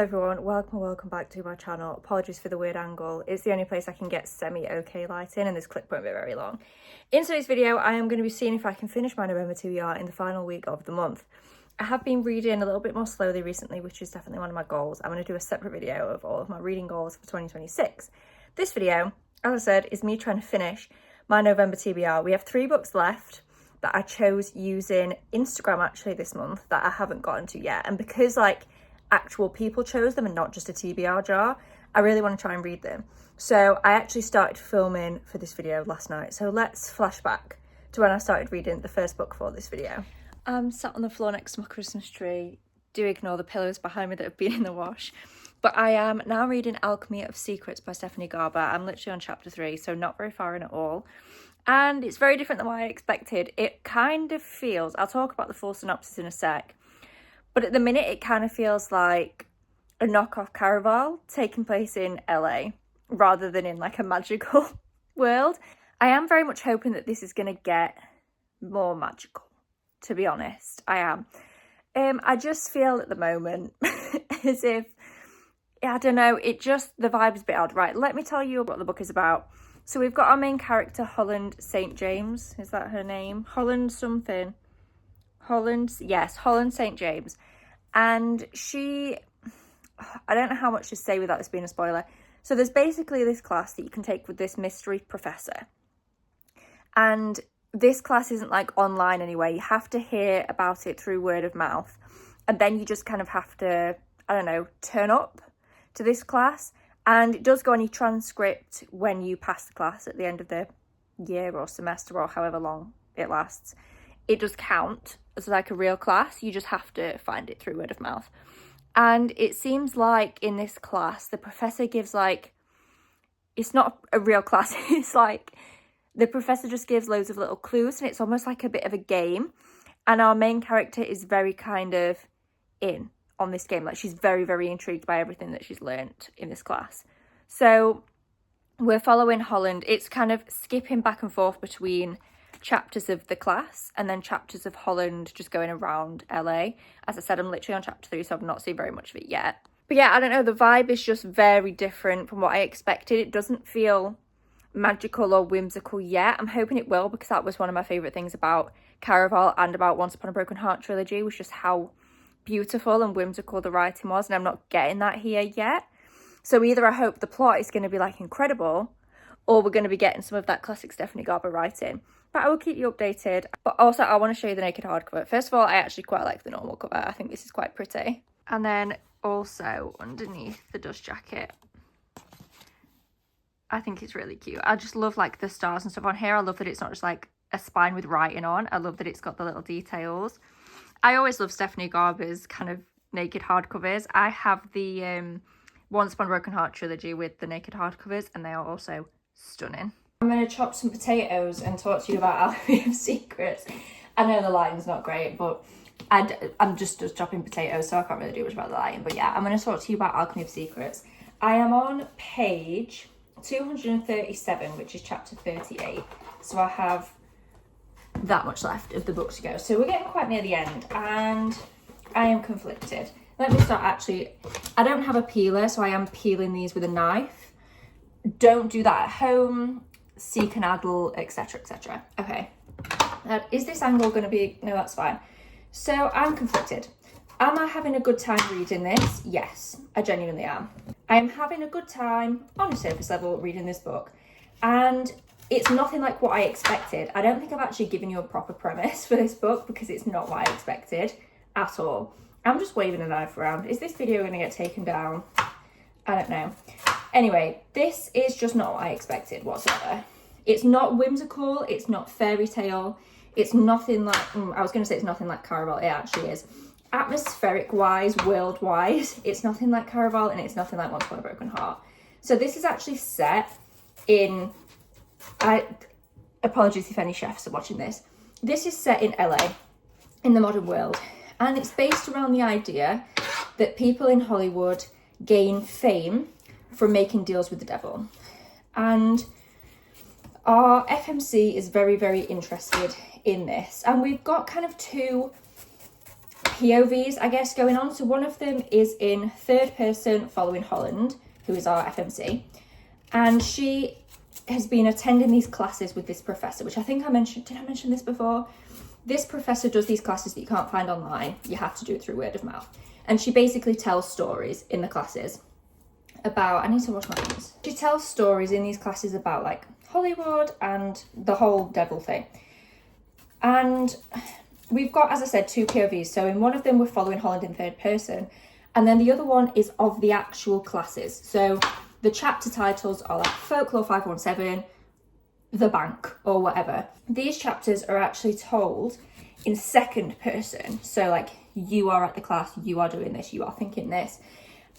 everyone, welcome back to my channel. Apologies for the weird angle. It's the only place I can get semi-okay lighting and this clip won't be very long. In today's video, I am going to be seeing if I can finish my November TBR in the final week of the month. I have been reading a little bit more slowly recently, which is definitely one of my goals. I'm going to do a separate video of all of my reading goals for 2026. This video, as I said, is me trying to finish my November TBR. We have 3 books left that I chose using Instagram actually this month that I haven't gotten to yet. And because actual people chose them and not just a TBR jar, I really want to try and read them. So I actually started filming for this video last night. So let's flash back to when I started reading the first book for this video. I'm sat on the floor next to my Christmas tree. Do ignore the pillows behind me that have been in the wash. But I am now reading Alchemy of Secrets by Stephanie Garber. I'm literally on chapter 3, so not very far in at all. And it's very different than what I expected. It kind of feels, I'll talk about the full synopsis in a sec, but at the minute it kind of feels like a knockoff Caraval taking place in LA rather than in like a magical world. I am very much hoping that this is going to get more magical, to be honest. I am. I just feel at the moment as if, I don't know, the vibe is a bit odd. Right, let me tell you what the book is about. So we've got our main character, Holland St. James. Is that her name? Holland something. Yes, Holland St. James. And I don't know how much to say without this being a spoiler. So there's basically this class that you can take with this mystery professor. And this class isn't like online anyway. You have to hear about it through word of mouth. And then you just kind of have to, I don't know, turn up to this class. And it does go on your transcript when you pass the class at the end of the year or semester or however long it lasts. It does count as like a real class. You just have to find it through word of mouth. And it seems like in this class, the professor gives it's not a real class. It's like the professor just gives loads of little clues and it's almost like a bit of a game. And our main character is very kind of in on this game. Like she's very, very intrigued by everything that she's learnt in this class. So we're following Holland. It's kind of skipping back and forth between chapters of the class and then chapters of Holland just going around LA. As I said, I'm literally on chapter 3, so I've not seen very much of it yet. But yeah, I don't know, the vibe is just very different from what I expected. It doesn't feel magical or whimsical yet. I'm hoping it will, because that was one of my favourite things about Caraval and about Once Upon a Broken Heart trilogy, was just how beautiful and whimsical the writing was, and I'm not getting that here yet. So either I hope the plot is going to be like incredible, or we're going to be getting some of that classic Stephanie Garber writing. But I will keep you updated. But also I want to show you the naked hardcover. First of all, I actually quite like the normal cover. I think this is quite pretty. And then also underneath the dust jacket, I think it's really cute. I just love like the stars and stuff on here. I love that it's not just like a spine with writing on. I love that it's got the little details. I always love Stephanie Garber's kind of naked hardcovers. I have the Once Upon a Broken Heart trilogy with the naked hardcovers, and they are also stunning. I'm going to chop some potatoes and talk to you about Alchemy of Secrets. I know the lighting's not great, but I'm just chopping potatoes, so I can't really do much about the lighting. But yeah, I'm going to talk to you about Alchemy of Secrets. I am on page 237, which is chapter 38. So I have that much left of the book to go. So we're getting quite near the end, and I am conflicted. Let me start. Actually, I don't have a peeler, so I am peeling these with a knife. Don't do that at home. Seek an adult, etc, etc. Okay, is this angle going to be, no, that's fine. So I'm conflicted. Am I having a good time reading this? Yes, I genuinely am. I am having a good time on a surface level reading this book, and it's nothing like what I expected. I don't think I've actually given you a proper premise for this book, because it's not what I expected at all. I'm just waving a knife around. Is this video going to get taken down? I don't know. Anyway, this is just not what I expected whatsoever. It's not whimsical. It's not fairy tale. It's nothing like, I was going to say it's nothing like Caraval. It actually is. Atmospheric wise, world wise, it's nothing like Caraval, and it's nothing like Once Upon a Broken Heart. So this is actually set in, apologies if any chefs are watching this. This is set in LA, in the modern world. And it's based around the idea that people in Hollywood gain fame from making deals with the devil. And our FMC is very, very interested in this. And we've got kind of two POVs, I guess, going on. So one of them is in third person following Holland, who is our FMC. And she has been attending these classes with this professor, which I think I mentioned. Did I mention this before? This professor does these classes that you can't find online. You have to do it through word of mouth. And she basically tells stories in the classes about, I need to wash my hands. She tells stories in these classes about like Hollywood and the whole devil thing. And we've got, as I said, 2 POVs. So in one of them, we're following Holland in third person. And then the other one is of the actual classes. So the chapter titles are like Folklore 517, The Bank, or whatever. These chapters are actually told in second person. So like, you are at the class, you are doing this, you are thinking this.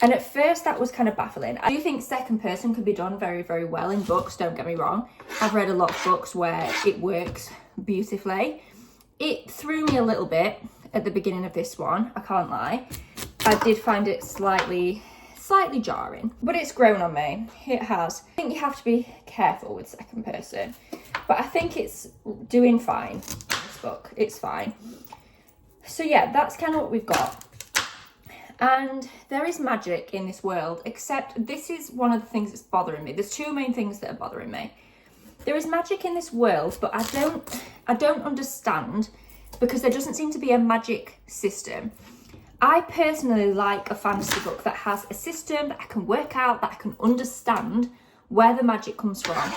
And at first that was kind of baffling. I do think second person can be done very, very well in books, don't get me wrong. I've read a lot of books where it works beautifully. It threw me a little bit at the beginning of this one, I can't lie. I did find it slightly jarring, but it's grown on me. It has. I think you have to be careful with second person, but I think it's doing fine, this book. It's fine. So yeah, that's kind of what we've got. And there is magic in this world, except this is one of the things that's bothering me. There's 2 main things that are bothering me. There is magic in this world, but I don't understand, because there doesn't seem to be a magic system. I personally like a fantasy book that has a system that I can work out, that I can understand where the magic comes from.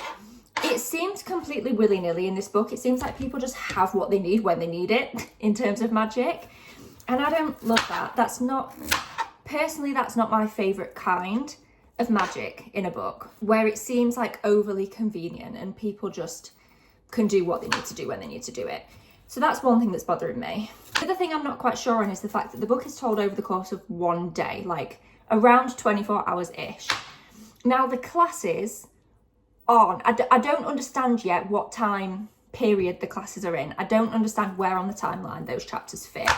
It seems completely willy-nilly in this book. It seems like people just have what they need when they need it in terms of magic. And I don't love that. That's not my favourite kind of magic in a book, where it seems like overly convenient and people just can do what they need to do when they need to do it. So that's one thing that's bothering me. The other thing I'm not quite sure on is the fact that the book is told over the course of one day, like around 24 hours-ish. Now the classes aren't, I don't understand yet what time period the classes are in. I don't understand where on the timeline those chapters fit.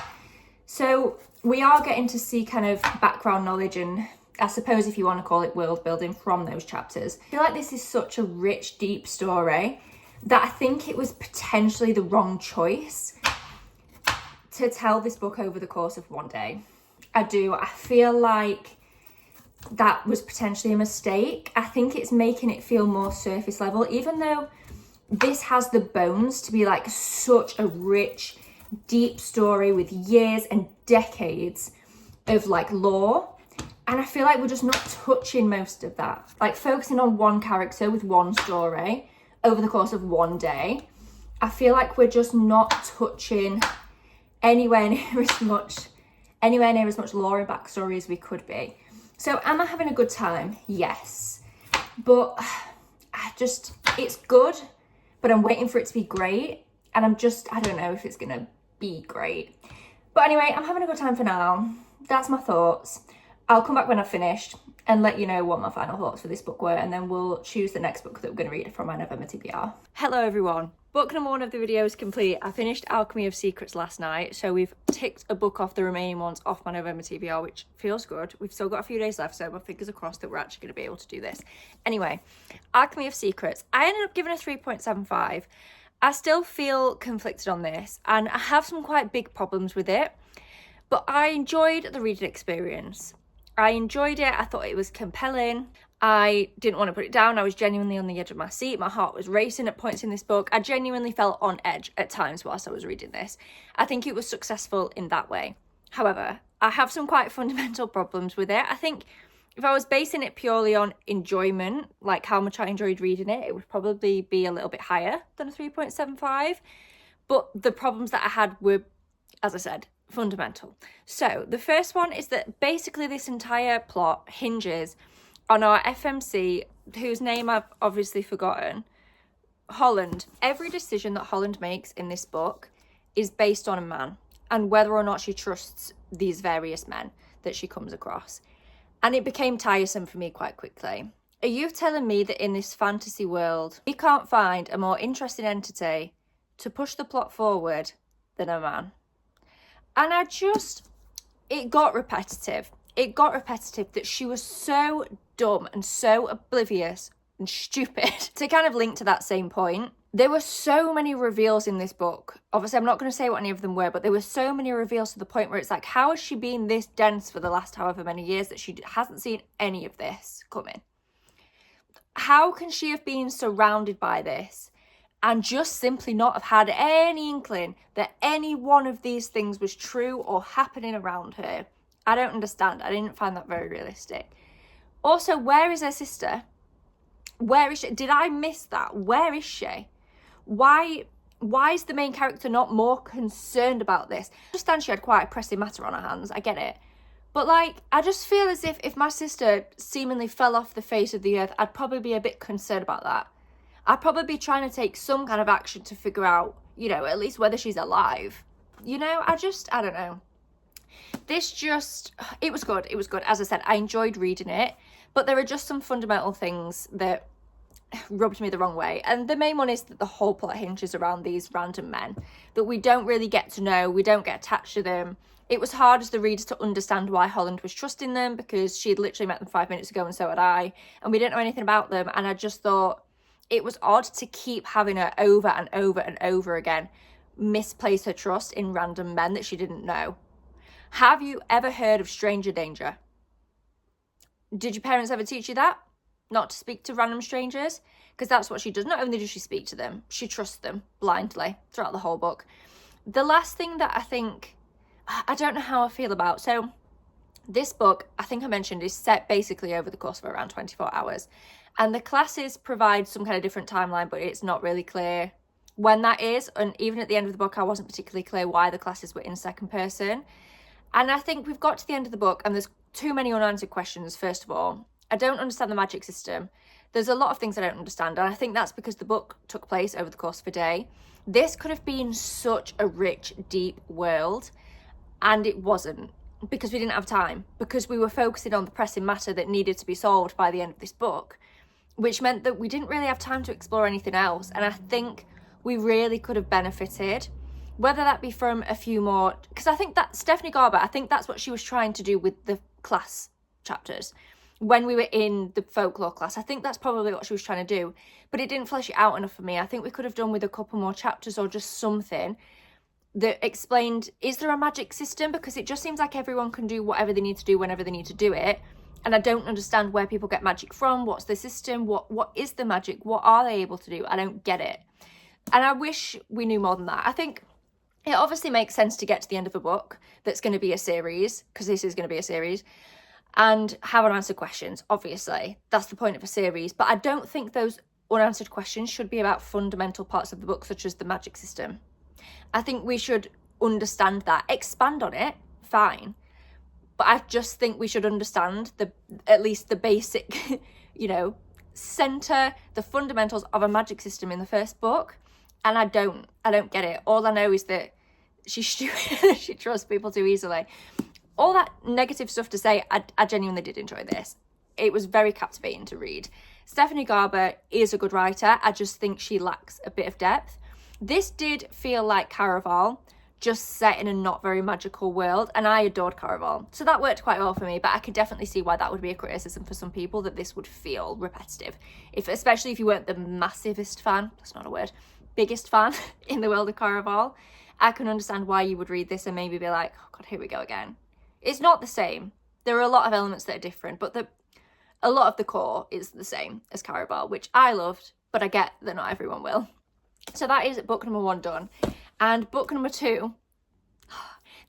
So we are getting to see kind of background knowledge and, I suppose if you want to call it, world building from those chapters. I feel like this is such a rich, deep story that I think it was potentially the wrong choice to tell this book over the course of one day. I feel like that was potentially a mistake. I think it's making it feel more surface level, even though this has the bones to be like such a rich, deep story with years and decades of like lore. And I feel like we're just not touching most of that. Like focusing on one character with one story over the course of one day. I feel like we're just not touching anywhere near as much lore and backstory as we could be. So am I having a good time? Yes. But it's good, but I'm waiting for it to be great. And I don't know if it's gonna be great. But anyway, I'm having a good time for now. That's my thoughts. I'll come back when I've finished and let you know what my final thoughts for this book were, and then we'll choose the next book that we're going to read from my November TBR. Hello everyone. Book number 1 of the video is complete. I finished Alchemy of Secrets last night, so we've ticked a book off the remaining ones off my November TBR, which feels good. We've still got a few days left, so my fingers are crossed that we're actually going to be able to do this. Anyway, Alchemy of Secrets. I ended up giving a 3.75. I still feel conflicted on this, and I have some quite big problems with it, but I enjoyed the reading experience. I enjoyed it. I thought it was compelling. I didn't want to put it down. I was genuinely on the edge of my seat. My heart was racing at points in this book. I genuinely felt on edge at times whilst I was reading this. I think it was successful in that way. However, I have some quite fundamental problems with it. I think if I was basing it purely on enjoyment, like how much I enjoyed reading it, it would probably be a little bit higher than a 3.75. But the problems that I had were, as I said, fundamental. So the first one is that basically this entire plot hinges on our FMC, whose name I've obviously forgotten, Holland. Every decision that Holland makes in this book is based on a man and whether or not she trusts these various men that she comes across. And it became tiresome for me quite quickly. Are you telling me that in this fantasy world, we can't find a more interesting entity to push the plot forward than a man? And it got repetitive. It got repetitive that she was so dumb and so oblivious and stupid. To kind of link to that same point, There were so many reveals in this book. Obviously, I'm not going to say what any of them were, but there were so many reveals to the point where it's like, how has she been this dense for the last however many years that she hasn't seen any of this coming? How can she have been surrounded by this and just simply not have had any inkling that any one of these things was true or happening around her? I don't understand. I didn't find that very realistic. Also, where is her sister? Where is she? Did I miss that? Where is she? Why is the main character not more concerned about this? I understand she had quite a pressing matter on her hands, I get it. But like, I just feel as if my sister seemingly fell off the face of the earth, I'd probably be a bit concerned about that. I'd probably be trying to take some kind of action to figure out, you know, at least whether she's alive. You know, I don't know. It was good. It was good. As I said, I enjoyed reading it, but there are just some fundamental things that rubbed me the wrong way. And the main one is that the whole plot hinges around these random men that we don't really get to know. We don't get attached to them. It was hard as the reader to understand why Holland was trusting them, because she had literally met them 5 minutes ago and so had I, and we didn't know anything about them. And I just thought it was odd to keep having her over and over and over again misplace her trust in random men that she didn't know. Have you ever heard of stranger danger? Did your parents ever teach you that? Not to speak to random strangers? Because that's what she does. Not only does she speak to them, she trusts them blindly throughout the whole book. The last thing that I don't know how I feel about. So this book, I think I mentioned, is set basically over the course of around 24 hours. And the classes provide some kind of different timeline, but it's not really clear when that is. And even at the end of the book, I wasn't particularly clear why the classes were in second person. And I think we've got to the end of the book and there's too many unanswered questions, first of all. I don't understand the magic system. There's a lot of things I don't understand, and I think that's because the book took place over the course of a day. This could have been such a rich, deep world, and it wasn't, because we didn't have time, because we were focusing on the pressing matter that needed to be solved by the end of this book, which meant that we didn't really have time to explore anything else. And I think we really could have benefited, whether that be from a few more, because I think that Stephanie Garber, I think that's what she was trying to do with the class chapters. When we were in the folklore class, I think that's probably what she was trying to do, but it didn't flesh it out enough for me. I think we could have done with a couple more chapters or just something that explained, is there a magic system? Because it just seems like everyone can do whatever they need to do whenever they need to do it. And I don't understand where people get magic from. What's the system? What is the magic? What are they able to do? I don't get it. And I wish we knew more than that. I think it obviously makes sense to get to the end of a book that's going to be a series, because this is going to be a series, and have unanswered questions. Obviously, that's the point of a series. But I don't think those unanswered questions should be about fundamental parts of the book, such as the magic system. I think we should understand that. Expand on it, fine. But I just think we should understand at least the basic, center, the fundamentals of a magic system in the first book. And I don't get it. All I know is that she trusts people too easily. All that negative stuff to say, I genuinely did enjoy this. It was very captivating to read. Stephanie Garber is a good writer. I just think she lacks a bit of depth. This did feel like Caraval, just set in a not very magical world, and I adored Caraval. So that worked quite well for me, but I could definitely see why that would be a criticism for some people, that this would feel repetitive. Especially if you weren't the massivest fan, that's not a word, biggest fan in the world of Caraval. I can understand why you would read this and maybe be like, oh God, here we go again. It's not the same. There are a lot of elements that are different, but a lot of the core is the same as Caraval, which I loved, but I get that not everyone will. So that is book number 1 done. And book number 2,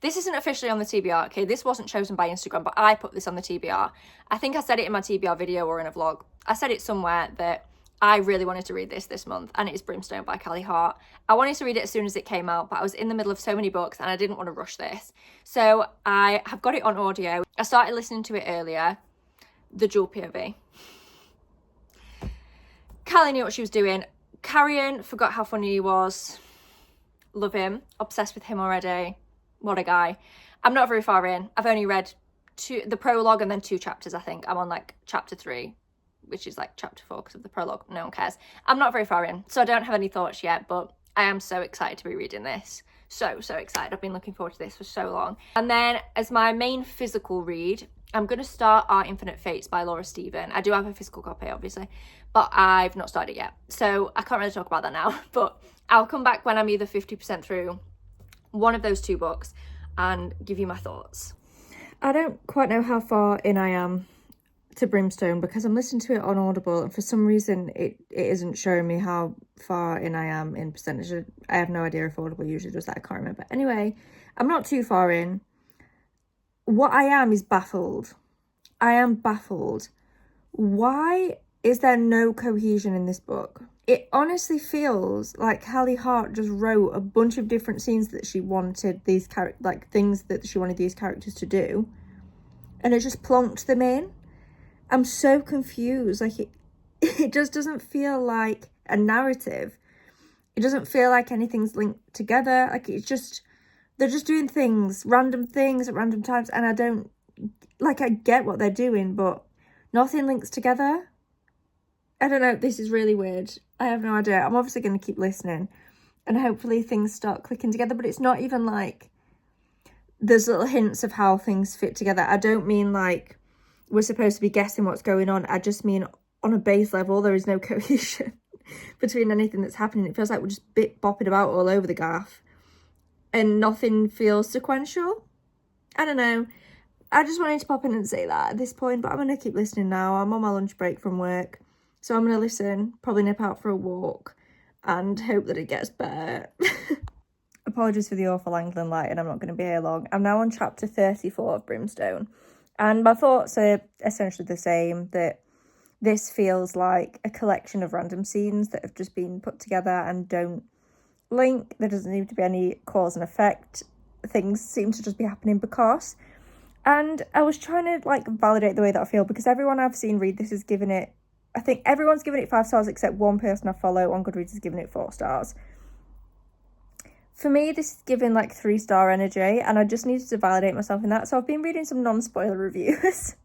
this isn't officially on the TBR, okay? This wasn't chosen by Instagram, but I put this on the TBR. I think I said it in my TBR video or in a vlog. I said it somewhere that I really wanted to read this month, and it is Brimstone by Callie Hart. I wanted to read it as soon as it came out, but I was in the middle of so many books and I didn't want to rush this. So I have got it on audio. I started listening to it earlier. The Dual POV. Callie knew what she was doing. Carrion, forgot how funny he was. Love him. Obsessed with him already. What a guy. I'm not very far in. I've only read the prologue and then 2 chapters, I think. I'm on like chapter 3, which is like chapter 4 because of the prologue. No one cares. I'm not very far in, so I don't have any thoughts yet, but I am so excited to be reading this. So excited. I've been looking forward to this for so long. And then as my main physical read, I'm going to start Our Infinite Fates by Laura Stephen. I do have a physical copy, obviously, but I've not started it yet. So I can't really talk about that now, but I'll come back when I'm either 50% through one of those two books and give you my thoughts. I don't quite know how far in I am to Brimstone because I'm listening to it on Audible, and for some reason it isn't showing me how far in I am in percentage. I have no idea if Audible usually does that. I can't remember. Anyway, I'm not too far in. What I am is baffled. I am baffled. Why is there no cohesion in this book? It honestly feels like Hallie Hart just wrote a bunch of different scenes that she wanted these things that she wanted these characters to do, and it just plonked them in. I'm so confused. Like it just doesn't feel like a narrative. It doesn't feel like anything's linked together. Like they're just doing random things at random times, and I get what they're doing, but nothing links together. I don't know, this is really weird. I have no idea. I'm obviously going to keep listening and hopefully things start clicking together, but it's not even like there's little hints of how things fit together. I don't mean like we're supposed to be guessing what's going on. I just mean on a base level, there is no cohesion between anything that's happening. It feels like we're just bopping about all over the gaff and nothing feels sequential. I don't know. I just wanted to pop in and say that at this point, but I'm going to keep listening now. I'm on my lunch break from work, so I'm going to listen, probably nip out for a walk and hope that it gets better. Apologies for the awful angle and lighting. I'm not going to be here long. I'm now on chapter 34 of Brimstone, and my thoughts are essentially the same, that this feels like a collection of random scenes that have just been put together and don't link. There doesn't seem to be any cause and effect. Things seem to just be happening because. And I was trying to like validate the way that I feel, because everyone I've seen read this is giving it, I think everyone's given it 5 stars except one person I follow on Goodreads is giving it 4 stars. For me, this is giving like 3-star energy, and I just needed to validate myself in that. So I've been reading some non-spoiler reviews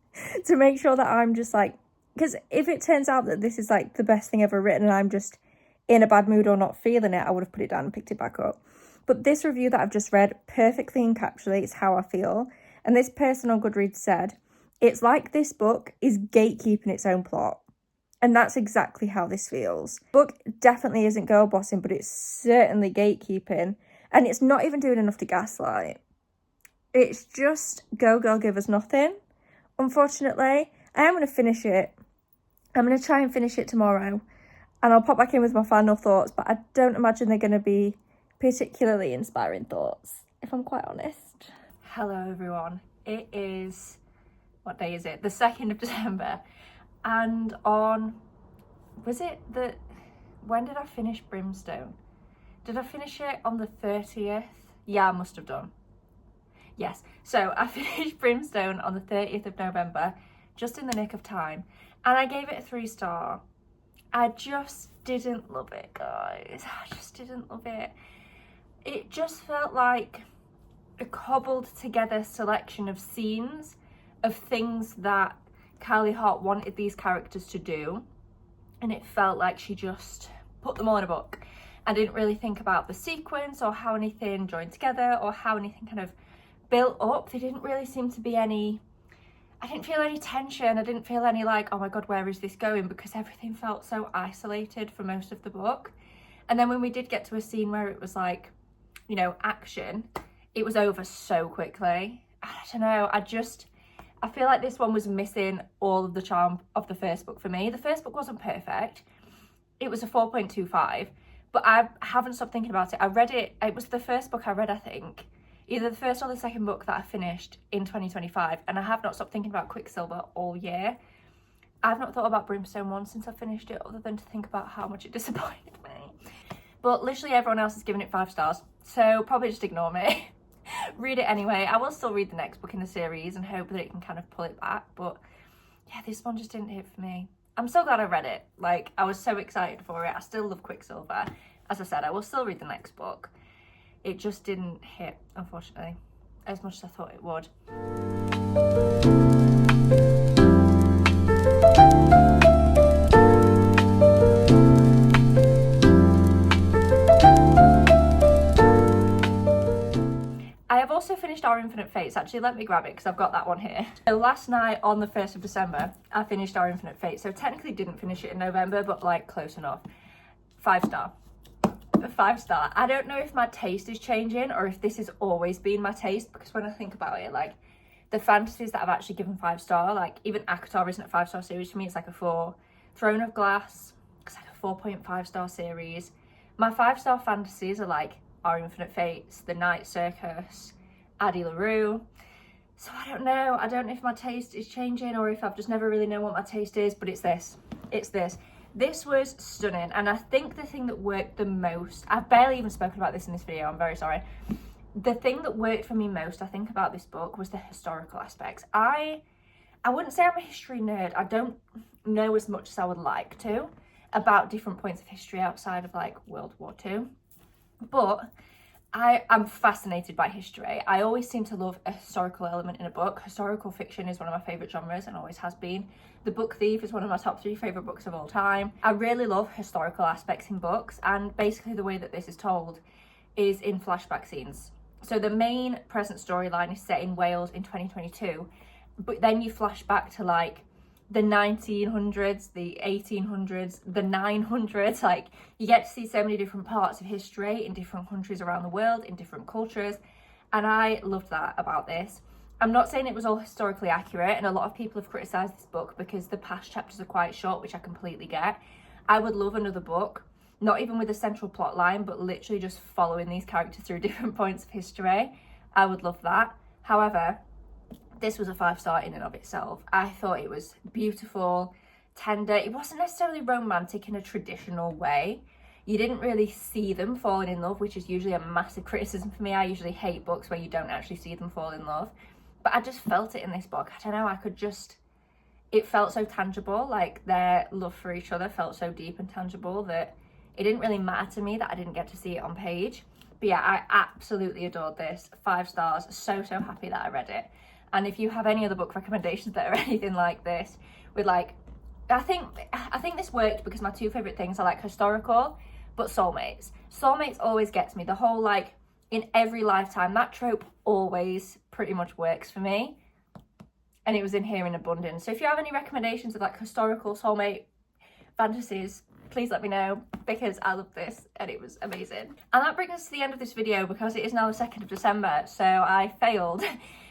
to make sure that I'm just like, because if it turns out that this is like the best thing ever written and I'm just in a bad mood or not feeling it, I would have put it down and picked it back up. But this review that I've just read perfectly encapsulates how I feel. And this person on Goodreads said, it's like this book is gatekeeping its own plot. And that's exactly how this feels. Book definitely isn't girl bossing, but it's certainly gatekeeping. And it's not even doing enough to gaslight. It's just go girl, give us nothing. Unfortunately, I am going to finish it. I'm going to try and finish it tomorrow. And I'll pop back in with my final thoughts, but I don't imagine they're going to be particularly inspiring thoughts, if I'm quite honest. Hello everyone. It is, what day is it? The 2nd of December. And when did I finish Brimstone? Did I finish it on the 30th? Yeah, I must have done. Yes, so I finished Brimstone on the 30th of November, just in the nick of time. And I gave it a 3-star. I just didn't love it, guys. I just didn't love it. It just felt like a cobbled together selection of scenes of things that Hallie Hart wanted these characters to do, and it felt like she just put them all in a book. I didn't really think about the sequence or how anything joined together or how anything kind of built up. There didn't really seem to be any, I didn't feel any tension. I didn't feel any like, oh my god, where is this going? Because everything felt so isolated for most of the book. And then when we did get to a scene where it was like, you know, action, it was over so quickly. I don't know, I feel like this one was missing all of the charm of the first book for me. The first book wasn't perfect. It was a 4.25, but I haven't stopped thinking about it. I read it, it was the first book I read, I think. Either the first or the second book that I finished in 2025, and I have not stopped thinking about Quicksilver all year. I've not thought about Brimstone once since I finished it, other than to think about how much it disappointed me. But literally everyone else has given it 5 stars, so probably just ignore me. Read it anyway. I will still read the next book in the series and hope that it can kind of pull it back, but yeah, this one just didn't hit for me. I'm so glad I read it. Like, I was so excited for it. I still love Quicksilver. As I said, I will still read the next book. It just didn't hit, unfortunately, as much as I thought it would. also finished Our Infinite Fates. Actually, let me grab it because I've got that one here. So last night on the 1st of December, I finished Our Infinite Fates. So technically didn't finish it in November, but like close enough. 5 star. 5 star. I don't know if my taste is changing or if this has always been my taste, because when I think about it, like the fantasies that I've actually given 5 star, like even ACOTAR isn't a 5 star series for me, it's like a 4. Throne of Glass, it's like a 4.5 star series. My 5 star fantasies are like Our Infinite Fates, The Night Circus, Addie LaRue. So I don't know if my taste is changing or if I've just never really known what my taste is, but it's this. This was stunning, and I think the thing that worked the most, I've barely even spoken about this in this video, I'm very sorry. The thing that worked for me most, I think, about this book was the historical aspects. I wouldn't say I'm a history nerd. I don't know as much as I would like to about different points of history outside of like World War II, but I'm fascinated by history. I always seem to love a historical element in a book. Historical fiction is one of my favourite genres and always has been. The Book Thief is one of my top 3 favourite books of all time. I really love historical aspects in books, and basically the way that this is told is in flashback scenes. So the main present storyline is set in Wales in 2022, but then you flash back to like the 1900s, the 1800s, the 900s. Like you get to see so many different parts of history in different countries around the world, in different cultures, and I loved that about this. I'm not saying it was all historically accurate, and a lot of people have criticised this book because the past chapters are quite short, which I completely get. I would love another book, not even with a central plot line, but literally just following these characters through different points of history. I would love that. However, this was a 5 star in and of itself. I thought it was beautiful, tender. It wasn't necessarily romantic in a traditional way. You didn't really see them falling in love, which is usually a massive criticism for me. I usually hate books where you don't actually see them fall in love. But I just felt it in this book. I don't know, it felt so tangible. Like their love for each other felt so deep and tangible that it didn't really matter to me that I didn't get to see it on page. But yeah, I absolutely adored this. 5 stars. So happy that I read it. And if you have any other book recommendations that are anything like this, with like, I think this worked because my 2 favourite things are like historical, but soulmates. Soulmates always gets me. The whole like, in every lifetime, that trope always pretty much works for me. And it was in here in abundance. So if you have any recommendations of like historical soulmate fantasies, please let me know, because I love this and it was amazing. And that brings us to the end of this video because it is now the 2nd of December, so I failed.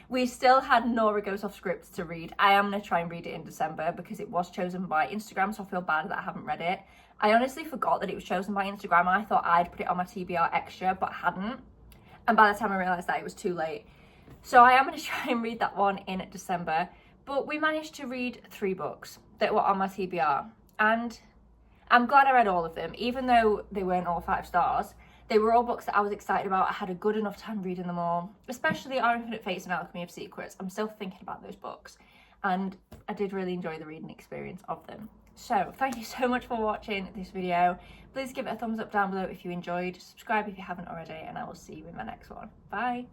We still had Nora Goes Off Script to read. I am going to try and read it in December because it was chosen by Instagram, so I feel bad that I haven't read it. I honestly forgot that it was chosen by Instagram. I thought I'd put it on my TBR extra, but I hadn't. And by the time I realised that, it was too late. So I am going to try and read that one in December. But we managed to read 3 books that were on my TBR. And I'm glad I read all of them, even though they weren't all 5 stars. They were all books that I was excited about. I had a good enough time reading them all, especially Our Infinite Fates and Alchemy of Secrets. I'm still thinking about those books, and I did really enjoy the reading experience of them. So thank you so much for watching this video. Please give it a thumbs up down below if you enjoyed. Subscribe if you haven't already, and I will see you in my next one. Bye.